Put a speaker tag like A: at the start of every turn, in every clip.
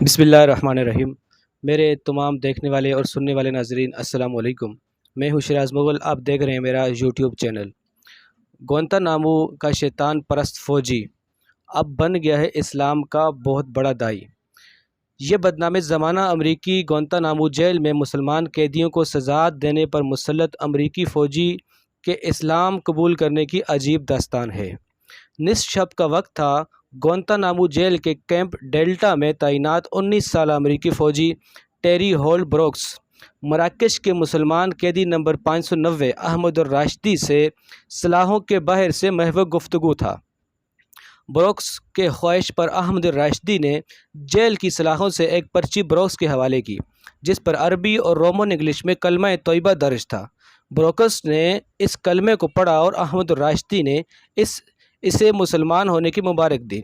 A: بسم اللہ الرحمن الرحیم۔ میرے تمام دیکھنے والے اور سننے والے ناظرین السلام علیکم۔ میں ہوں شیراز مغل، آپ دیکھ رہے ہیں میرا یوٹیوب چینل۔ گوانتانامو کا شیطان پرست فوجی اب بن گیا ہے اسلام کا بہت بڑا داعی۔ یہ بدنام زمانہ امریکی گوانتانامو جیل میں مسلمان قیدیوں کو سزا دینے پر مسلط امریکی فوجی کے اسلام قبول کرنے کی عجیب داستان ہے۔ نصف شب کا وقت تھا۔ گوانتانامو جیل کے کیمپ ڈیلٹا میں تعینات 19 سالہ امریکی فوجی ٹیری ہول بروکس مراکش کے مسلمان قیدی نمبر 590 احمد الراشدی سے سلاخوں کے باہر سے محو گفتگو تھا۔ بروکس کے خواہش پر احمد الراشدی نے جیل کی سلاخوں سے ایک پرچی بروکس کے حوالے کی، جس پر عربی اور رومن انگلش میں کلمہ طیبہ درج تھا۔ بروکس نے اس کلمے کو پڑھا اور احمد الراشدی نے اسے مسلمان ہونے کی مبارک دی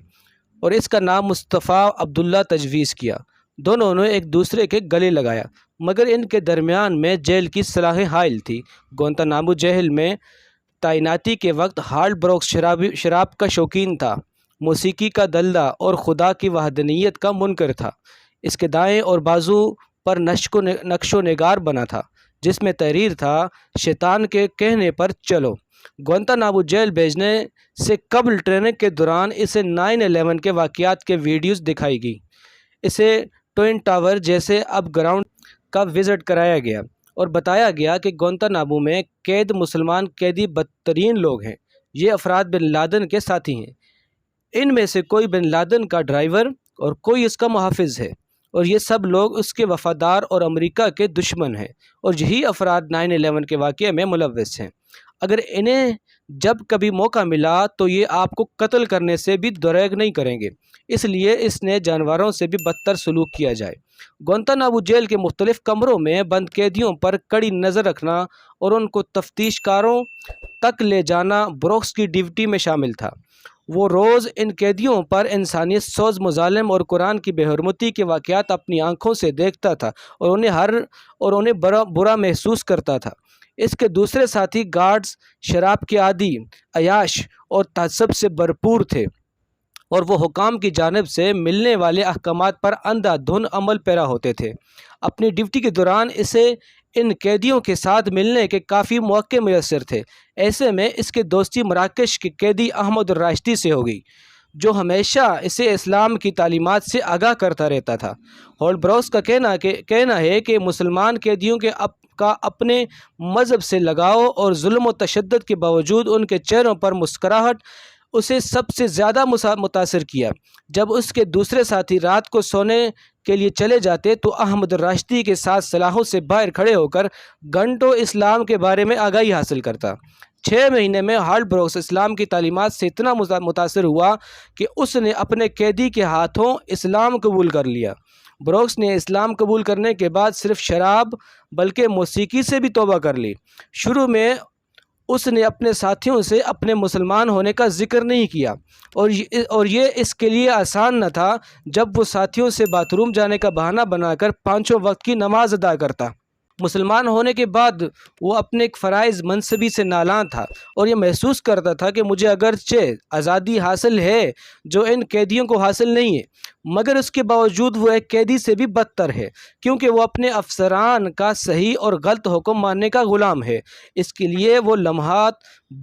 A: اور اس کا نام مصطفیٰ عبداللہ تجویز کیا۔ دونوں نے ایک دوسرے کے گلے لگایا، مگر ان کے درمیان میں جیل کی سلاخیں حائل تھیں۔ گوانتانامو جیل میں تعیناتی کے وقت ہال بروکس شراب کا شوقین تھا، موسیقی کا دلدہ اور خدا کی وحدانیت کا منکر تھا۔ اس کے دائیں اور بازو پر نقش و نگار بنا تھا، جس میں تحریر تھا: شیطان کے کہنے پر چلو۔ گوانتانامو جیل بھیجنے سے قبل ٹریننگ کے دوران اسے 9/11 کے واقعات کے ویڈیوز دکھائی گئی۔ اسے ٹوئن ٹاور جیسے اب گراؤنڈ کا وزٹ کرایا گیا اور بتایا گیا کہ گوانتانامو میں قید مسلمان قیدی بدترین لوگ ہیں۔ یہ افراد بن لادن کے ساتھی ہیں۔ ان میں سے کوئی بن لادن کا ڈرائیور اور کوئی اس کا محافظ ہے، اور یہ سب لوگ اس کے وفادار اور امریکہ کے دشمن ہیں، اور یہی افراد 9/11 کے واقعے میں ملوث ہیں۔ اگر انہیں جب کبھی موقع ملا تو یہ آپ کو قتل کرنے سے بھی دریغ نہیں کریں گے، اس لیے اس نے جانوروں سے بھی بدتر سلوک کیا جائے۔ گوانتانامو جیل کے مختلف کمروں میں بند قیدیوں پر کڑی نظر رکھنا اور ان کو تفتیش کاروں تک لے جانا بروکس کی ڈیوٹی میں شامل تھا۔ وہ روز ان قیدیوں پر انسانیت سوز مظالم اور قرآن کی بے حرمتی کے واقعات اپنی آنکھوں سے دیکھتا تھا اور انہیں برا محسوس کرتا تھا۔ اس کے دوسرے ساتھی گارڈز شراب کے عادی، عیاش اور تعصب سے بھرپور تھے، اور وہ حکام کی جانب سے ملنے والے احکامات پر اندھا دھند عمل پیرا ہوتے تھے۔ اپنی ڈیوٹی کے دوران اسے ان قیدیوں کے ساتھ ملنے کے کافی مواقع میسر تھے۔ ایسے میں اس کی دوستی مراکش کے قیدی احمد الراشدی سے ہو گئی، جو ہمیشہ اسے اسلام کی تعلیمات سے آگاہ کرتا رہتا تھا۔ ہول بروکس کا کہنا ہے کہ مسلمان قیدیوں کا اپنے مذہب سے لگاؤ اور ظلم و تشدد کے باوجود ان کے چہروں پر مسکراہٹ اسے سب سے زیادہ متاثر کیا۔ جب اس کے دوسرے ساتھی رات کو سونے کے لیے چلے جاتے تو احمد الراشدی کے ساتھ سلاخوں سے باہر کھڑے ہو کر گھنٹوں اسلام کے بارے میں آگاہی حاصل کرتا۔ 6 مہینے میں ہال بروکس اسلام کی تعلیمات سے اتنا متاثر ہوا کہ اس نے اپنے قیدی کے ہاتھوں اسلام قبول کر لیا۔ بروکس نے اسلام قبول کرنے کے بعد صرف شراب بلکہ موسیقی سے بھی توبہ کر لی۔ شروع میں اس نے اپنے ساتھیوں سے اپنے مسلمان ہونے کا ذکر نہیں کیا، اور یہ اس کے لیے آسان نہ تھا جب وہ ساتھیوں سے باتھ روم جانے کا بہانہ بنا کر 5 وقت کی نماز ادا کرتا۔ مسلمان ہونے کے بعد وہ اپنے ایک فرائض منصبی سے نالاں تھا اور یہ محسوس کرتا تھا کہ مجھے اگرچہ آزادی حاصل ہے جو ان قیدیوں کو حاصل نہیں ہے، مگر اس کے باوجود وہ ایک قیدی سے بھی بدتر ہے، کیونکہ وہ اپنے افسران کا صحیح اور غلط حکم ماننے کا غلام ہے۔ اس کے لیے وہ لمحات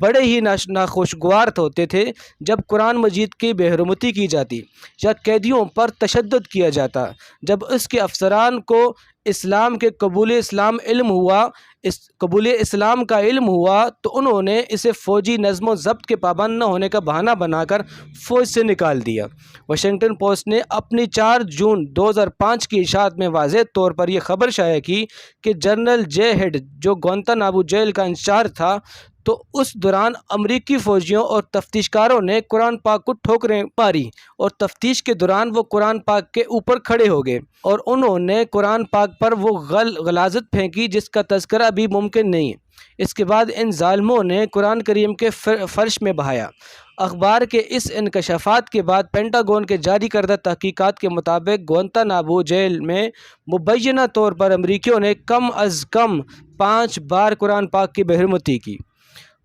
A: بڑے ہی ناخوشگوار ہوتے تھے جب قرآن مجید کی بے حرمتی کی جاتی یا قیدیوں پر تشدد کیا جاتا۔ جب اس کے افسران کو اسلام کا علم ہوا تو انہوں نے اسے فوجی نظم و ضبط کے پابند نہ ہونے کا بہانہ بنا کر فوج سے نکال دیا۔ واشنگٹن پوسٹ نے اپنی 4 جون 2005 کی اشاعت میں واضح طور پر یہ خبر شائع کی کہ جنرل جے ہیڈ، جو گوانتانامو جیل کا انچارج تھا، تو اس دوران امریکی فوجیوں اور تفتیش کاروں نے قرآن پاک کو ٹھوکریں ماری، اور تفتیش کے دوران وہ قرآن پاک کے اوپر کھڑے ہو گئے اور انہوں نے قرآن پاک پر وہ غلاظت پھینکی جس کا تذکرہ ابھی ممکن نہیں ہے۔ اس کے بعد ان ظالموں نے قرآن کریم کے فرش میں بہایا۔ اخبار کے اس انکشافات کے بعد پینٹاگون کے جاری کردہ تحقیقات کے مطابق گوانتانامو جیل میں مبینہ طور پر امریکیوں نے کم از کم 5 بار قرآن پاک کی بے حرمتی کی۔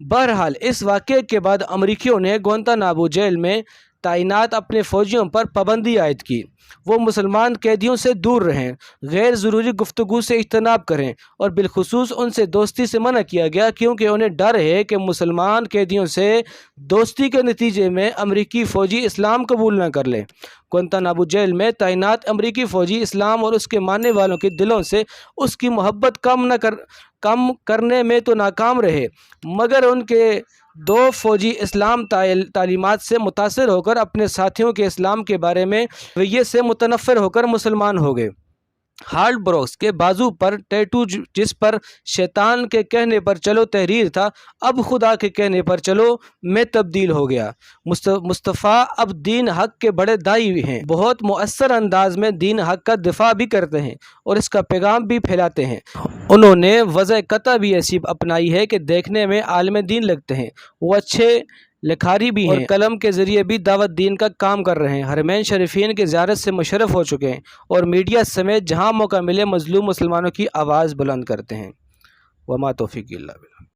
A: بہرحال اس واقعے کے بعد امریکیوں نے گوانتانامو جیل میں تعینات اپنے فوجیوں پر پابندی عائد کی۔ وہ مسلمان قیدیوں سے دور رہیں، غیر ضروری گفتگو سے اجتناب کریں اور بالخصوص ان سے دوستی سے منع کیا گیا، کیونکہ انہیں ڈر ہے کہ مسلمان قیدیوں سے دوستی کے نتیجے میں امریکی فوجی اسلام قبول نہ کر لیں۔ گوانتانامو جیل میں تعینات امریکی فوجی اسلام اور اس کے ماننے والوں کے دلوں سے اس کی محبت کم کرنے میں تو ناکام رہے، مگر ان کے دو فوجی اسلام تعلیمات سے متاثر ہو کر اپنے ساتھیوں کے اسلام کے بارے میں رویے سے متنفر ہو کر مسلمان ہو گئے۔ ہارٹ بروکس کے بازو پر ٹیٹو، جس پر شیطان کے کہنے پر چلو تحریر تھا، اب خدا کے کہنے پر چلو میں تبدیل ہو گیا۔ مصطفیٰ اب دین حق کے بڑے داعی ہیں، بہت مؤثر انداز میں دین حق کا دفاع بھی کرتے ہیں اور اس کا پیغام بھی پھیلاتے ہیں۔ انہوں نے وضع قطع بھی ایسی اپنائی ہے کہ دیکھنے میں عالم دین لگتے ہیں۔ وہ اچھے لکھاری بھی ہیں اور قلم کے ذریعے بھی دعوت دین کا کام کر رہے ہیں۔ حرمین شریفین کی زیارت سے مشرف ہو چکے ہیں اور میڈیا سمیت جہاں موقع ملے مظلوم مسلمانوں کی آواز بلند کرتے ہیں۔ وما توفیقی اللہ باللہ۔